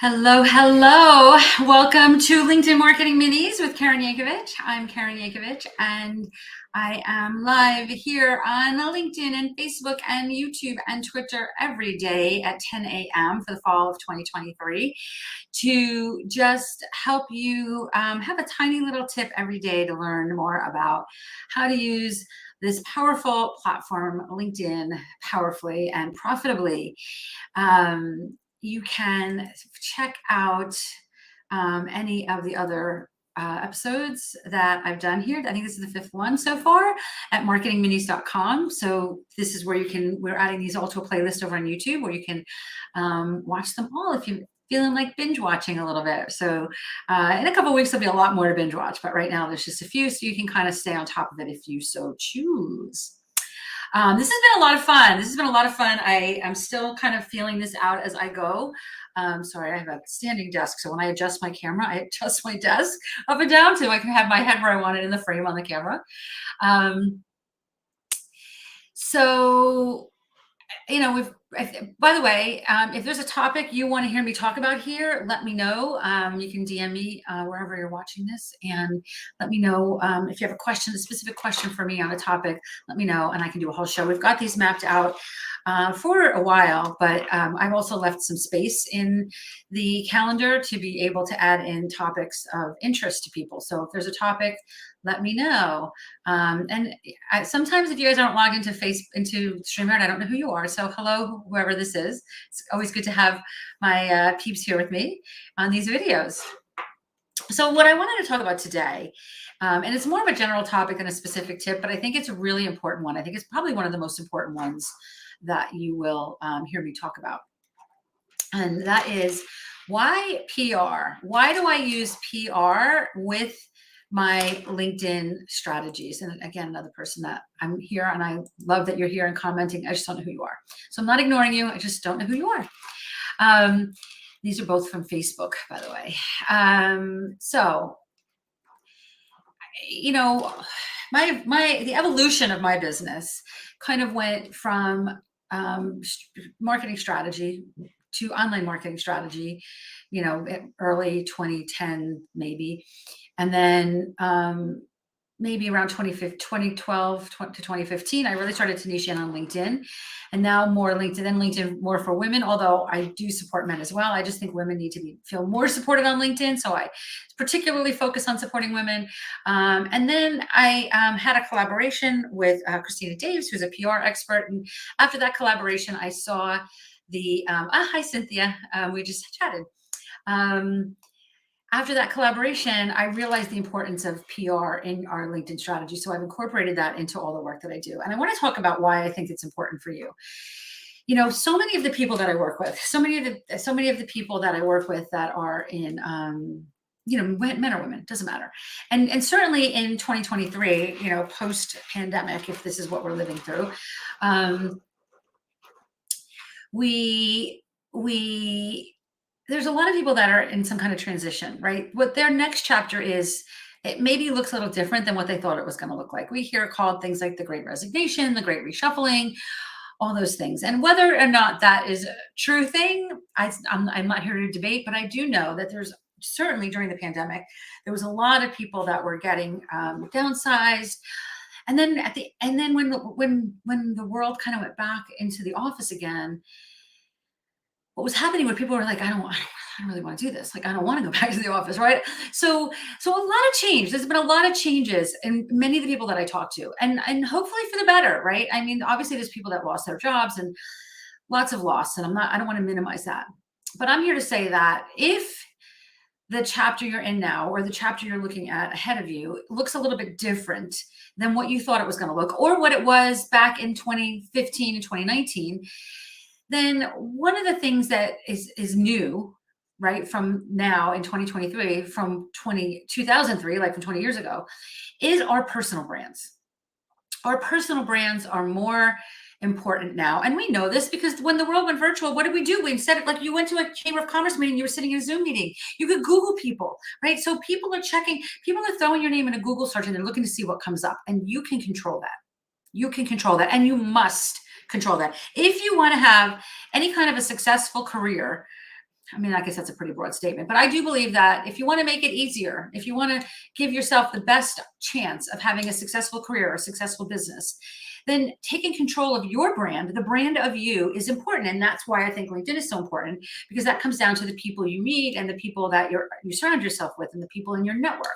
Hello, hello. Welcome to LinkedIn Marketing Minis with Karen Yankovic. I'm Karen Yankovic, and I am live here on LinkedIn and Facebook and YouTube and Twitter every day at 10 a.m. for the fall of 2023 to just help you have a tiny little tip every day to learn more about how to use this powerful platform, LinkedIn, powerfully and profitably. You can check out any of the other episodes that I've done here. I think this is the 5th one so far at marketingminis.com. So this is where we're adding these all to a playlist over on YouTube where you can watch them all if you're feeling like binge watching a little bit. So in a couple of weeks, there'll be a lot more to binge watch, but right now there's just a few, so you can kind of stay on top of it if you so choose. This has been a lot of fun. I am still kind of feeling this out as I go. Sorry, I have a standing desk. So when I adjust my camera, I adjust my desk up and down so I can have my head where I want it in the frame on the camera. By the way, if there's a topic you want to hear me talk about here, let me know. You can DM me wherever you're watching this and let me know if you have a specific question for me on a topic, let me know and I can do a whole show. We've got these mapped out for a while, but I've also left some space in the calendar to be able to add in topics of interest to people. So if there's a topic, let me know. Sometimes if you guys aren't logged into StreamYard, I don't know who you are. So hello, whoever this is. It's always good to have my peeps here with me on these videos. So what I wanted to talk about today, and it's more of a general topic than a specific tip, but I think it's a really important one. I think it's probably one of the most important ones that you will hear me talk about. And that is why PR? Why do I use PR with my LinkedIn strategies? And again, another person that I'm here and I love that you're here and commenting. I just don't know who you are. So I'm not ignoring you. I just don't know who you are. These are both from Facebook, by the way. So, you know, the evolution of my business kind of went from marketing strategy to online marketing strategy, early 2010 maybe. And then maybe around 2012 to 2015, I really started to niche in on LinkedIn, and now more LinkedIn more for women, although I do support men as well. I just think women need to feel more supported on LinkedIn. So I particularly focus on supporting women. And then I had a collaboration with Christina Daves, who's a PR expert. And after that collaboration, I saw hi, Cynthia. We just chatted. After that collaboration, I realized the importance of PR in our LinkedIn strategy. So I've incorporated that into all the work that I do. And I want to talk about why I think it's important for you. So many of the people that I work with, so many of the people that I work with that are in, men or women, doesn't matter. And certainly in 2023, post-pandemic, if this is what we're living through, there's a lot of people that are in some kind of transition, right? What their next chapter is, it maybe looks a little different than what they thought it was going to look like. We hear it called things like the Great Resignation, the Great Reshuffling, all those things. And whether or not that is a true thing, I'm not here to debate, but I do know that there's certainly during the pandemic, there was a lot of people that were getting downsized. And then when the world kind of went back into the office again, what was happening where people were like, I don't really want to do this. Like, I don't want to go back to the office, right? So a lot of change. There's been a lot of changes in many of the people that I talk to, and hopefully for the better, right? I mean, obviously there's people that lost their jobs and lots of loss, and I don't want to minimize that. But I'm here to say that if the chapter you're in now or the chapter you're looking at ahead of you looks a little bit different than what you thought it was going to look, or what it was back in 2015 and 2019, then one of the things that is new, right, from now in 2023, from 2003, like from 20 years ago, is our personal brands. Our personal brands are more important now. And we know this because when the world went virtual, what did we do? We instead of, like, you went to a Chamber of Commerce meeting, you were sitting in a Zoom meeting, you could Google people, right? So people are throwing your name in a Google search and they're looking to see what comes up, and you can control that. You can control that, and you must control that. If you want to have any kind of a successful career, I mean, I guess that's a pretty broad statement, but I do believe that if you want to make it easier, if you want to give yourself the best chance of having a successful career or a successful business, then taking control of your brand, the brand of you, is important. And that's why I think LinkedIn is so important, because that comes down to the people you meet and the people that you surround yourself with and the people in your network.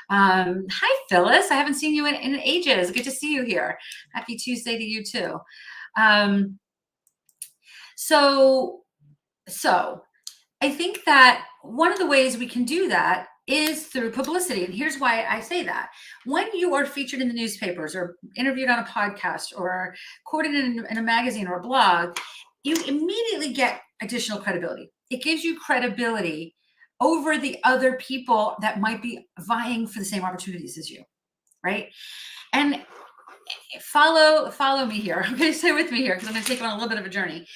Hi, Phyllis. I haven't seen you in ages. Good to see you here. Happy Tuesday to you too. So I think that one of the ways we can do that is through publicity. And here's why I say that. When you are featured in the newspapers or interviewed on a podcast or quoted in a magazine or a blog, you immediately get additional credibility. It gives you credibility over the other people that might be vying for the same opportunities as you, right? And follow me here. Okay, stay with me here because I'm going to take you on a little bit of a journey.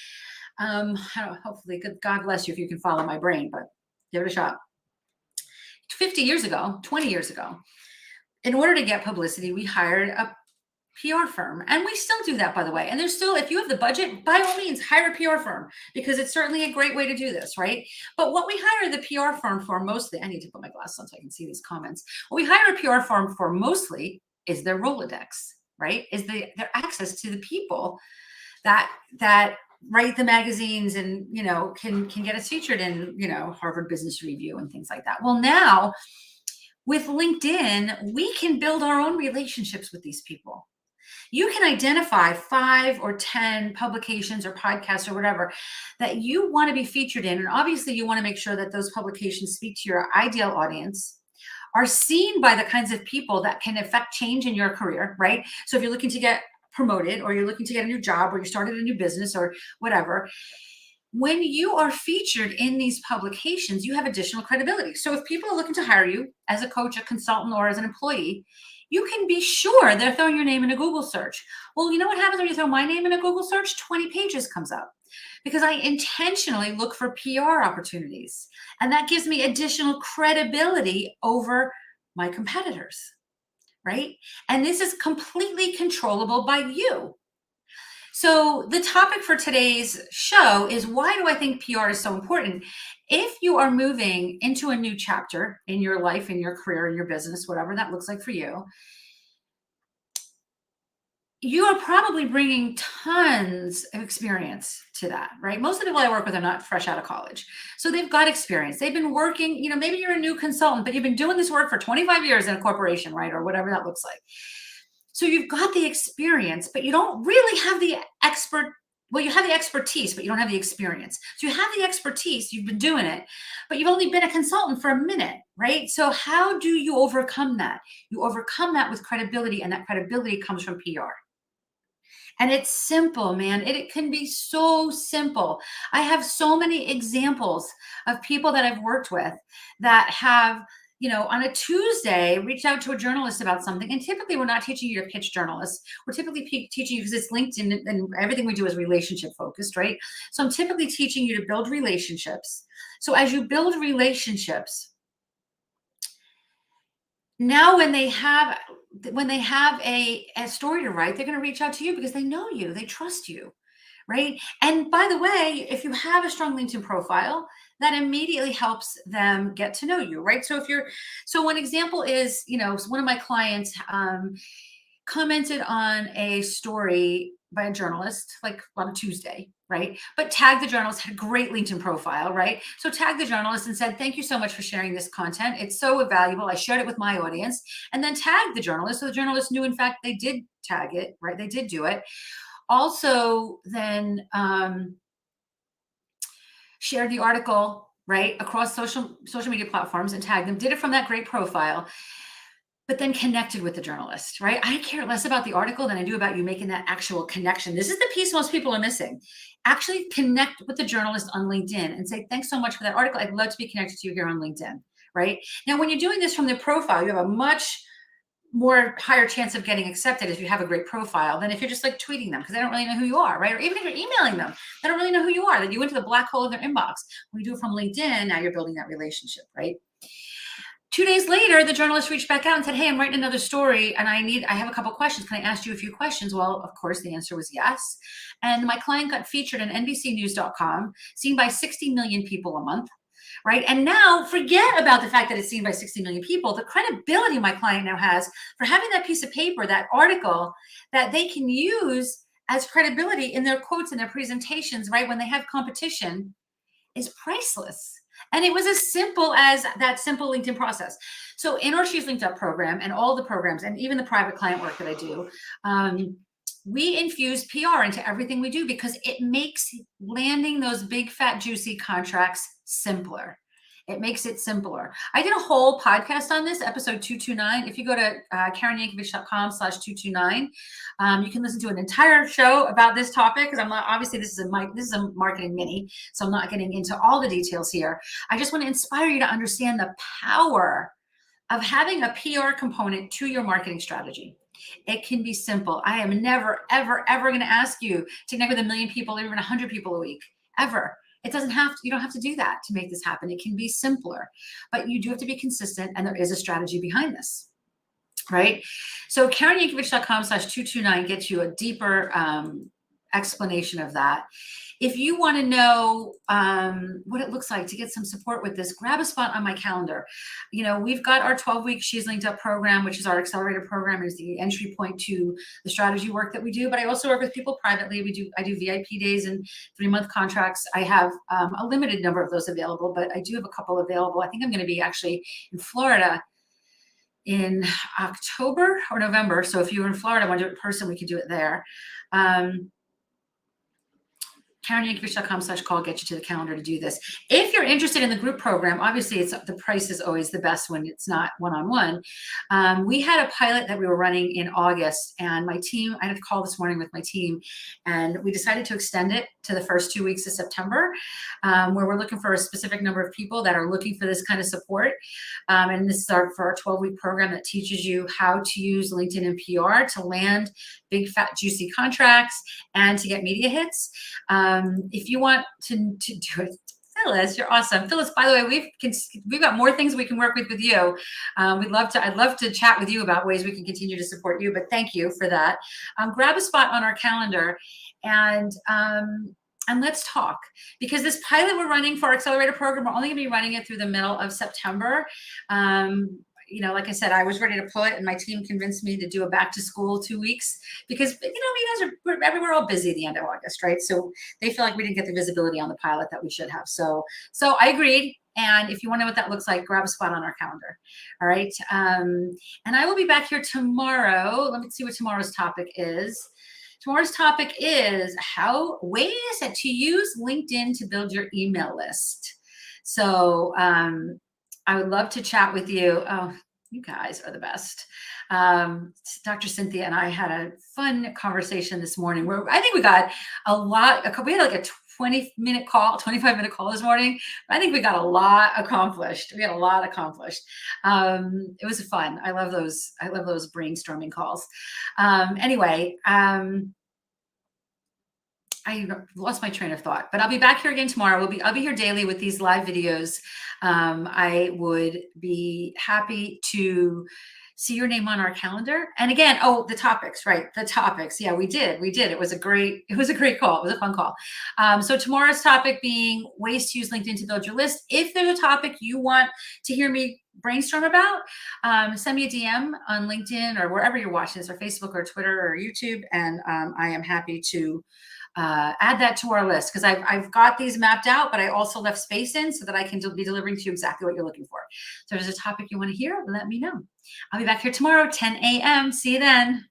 Hopefully, God bless you if you can follow my brain, but give it a shot. 50 years ago, 20 years ago, in order to get publicity, we hired a PR firm. And we still do that, by the way. And there's still, if you have the budget, by all means, hire a PR firm, because it's certainly a great way to do this, right? But what we hire the PR firm for mostly, I need to put my glasses on so I can see these comments. What we hire a PR firm for mostly is their Rolodex, right? Is their access to the people that write the magazines and, can get us featured in, Harvard Business Review and things like that. Well, now with LinkedIn, we can build our own relationships with these people. You can identify 5 or 10 publications or podcasts or whatever that you want to be featured in. And obviously you want to make sure that those publications speak to your ideal audience, are seen by the kinds of people that can affect change in your career, right? So if you're looking to get promoted, or you're looking to get a new job, or you started a new business or whatever, when you are featured in these publications, you have additional credibility. So if people are looking to hire you as a coach, a consultant, or as an employee, you can be sure they're throwing your name in a Google search. Well, you know what happens when you throw my name in a Google search? 20 pages comes up, because I intentionally look for PR opportunities. And that gives me additional credibility over my competitors, right? And this is completely controllable by you. So the topic for today's show is, why do I think PR is so important? If you are moving into a new chapter in your life, in your career, in your business, whatever that looks like for you, you are probably bringing tons of experience to that, right? Most of the people I work with are not fresh out of college. So they've got experience. They've been working, maybe you're a new consultant, but you've been doing this work for 25 years in a corporation, right? Or whatever that looks like. So you've got the experience, but you don't really have the you have the expertise, but you don't have the experience. So you have the expertise, you've been doing it, but you've only been a consultant for a minute, right? So how do you overcome that? You overcome that with credibility, and that credibility comes from PR. And it's simple, man. It can be so simple. I have so many examples of people that I've worked with that have, on a Tuesday, reached out to a journalist about something. And typically we're not teaching you to pitch journalists. We're typically teaching you, because it's LinkedIn and everything we do is relationship focused, right? So I'm typically teaching you to build relationships. So as you build relationships, now when they have a story to write, they're going to reach out to you because they know you, they trust you, right? And by the way, if you have a strong LinkedIn profile, that immediately helps them get to know you, right? So one example is, one of my clients commented on a story by a journalist, like on a Tuesday, right? But tagged the journalist, had a great LinkedIn profile, right? So tagged the journalist and said, "Thank you so much for sharing this content. It's so valuable. I shared it with my audience." And then tagged the journalist. So the journalist knew, in fact, they did tag it, right? They did do it. Also then shared the article, right, across social media platforms and tagged them, did it from that great profile, but then connected with the journalist, right? I care less about the article than I do about you making that actual connection. This is the piece most people are missing. Actually connect with the journalist on LinkedIn and say, "Thanks so much for that article. I'd love to be connected to you here on LinkedIn," right? Now, when you're doing this from the profile, you have a much more higher chance of getting accepted if you have a great profile than if you're just like tweeting them, because they don't really know who you are, right? Or even if you're emailing them, they don't really know who you are. Then you went to the black hole of their inbox. When you do it from LinkedIn, now you're building that relationship, right? 2 days later, the journalist reached back out and said, "Hey, I'm writing another story and I have a couple questions. Can I ask you a few questions?" Well, of course, the answer was yes. And my client got featured on NBCnews.com, seen by 60 million people a month, right? And now forget about the fact that it's seen by 60 million people. The credibility my client now has for having that piece of paper, that article that they can use as credibility in their quotes and their presentations, right? When they have competition, is priceless. And it was as simple as that simple LinkedIn process. So in our She's Linked Up program and all the programs, and even the private client work that I do, we infuse PR into everything we do because it makes landing those big, fat, juicy contracts simpler. It makes it simpler. I did a whole podcast on this, episode 229. If you go to KarenYankovich.com/229, you can listen to an entire show about this topic because I'm not, obviously this is a marketing mini, so I'm not getting into all the details here. I just want to inspire you to understand the power of having a PR component to your marketing strategy. It can be simple. I am never, ever, ever going to ask you to connect with 1 million people or even 100 people a week, ever. It doesn't have to, you don't have to do that to make this happen. It can be simpler, but you do have to be consistent, and there is a strategy behind this, right? So KarenYankovich.com/229 gets you a deeper explanation of that. If you want to know what it looks like to get some support with this, grab a spot on my calendar. We've got our 12-week She's Linked Up program, which is our accelerator program, is the entry point to the strategy work that we do. But I also work with people privately. I do VIP days and 3-month contracts. I have a limited number of those available, but I do have a couple available. I think I'm going to be actually in Florida in October or November. So if you're in Florida, want to do it in person, we could do it there. KarenYankovich.com/call gets you to the calendar to do this. If you're interested in the group program, obviously the price is always the best when it's not one-on-one. We had a pilot that we were running in August, and my team, I had a call this morning with my team, and we decided to extend it to the first 2 weeks of September, where we're looking for a specific number of people that are looking for this kind of support. And this is for our 12-week program that teaches you how to use LinkedIn and PR to land big, fat, juicy contracts and to get media hits. If you want to do it, Phyllis, you're awesome. Phyllis, by the way, we've got more things we can work with you. I'd love to chat with you about ways we can continue to support you, but thank you for that. Grab a spot on our calendar and let's talk, because this pilot we're running for our accelerator program, we're only going to be running it through the middle of September. Like I said, I was ready to pull it, and my team convinced me to do a back to school 2 weeks because, we're all busy at the end of August, right? So they feel like we didn't get the visibility on the pilot that we should have. So I agreed. And if you want to know what that looks like, grab a spot on our calendar. All right. And I will be back here tomorrow. Let me see what tomorrow's topic is. Tomorrow's topic is ways to use LinkedIn to build your email list. So I would love to chat with you. Oh, you guys are the best. Dr. Cynthia and I had a fun conversation this morning where I think we got we had like a 25-minute call this morning. I think we got a lot accomplished. It was fun. I love those brainstorming calls. Anyway, I lost my train of thought, but I'll be back here again tomorrow. I'll be here daily with these live videos. I would be happy to see your name on our calendar. And again, the topics, right? The topics. Yeah, we did. It was a great call. It was a fun call. So tomorrow's topic being ways to use LinkedIn to build your list. If there's a topic you want to hear me brainstorm about, send me a DM on LinkedIn or wherever you're watching this, or Facebook or Twitter or YouTube. And I am happy to add that to our list, because I've got these mapped out, but I also left space in so that I can be delivering to you exactly what you're looking for. So if there's a topic you want to hear, let me know. I'll be back here tomorrow, 10 a.m. See you then.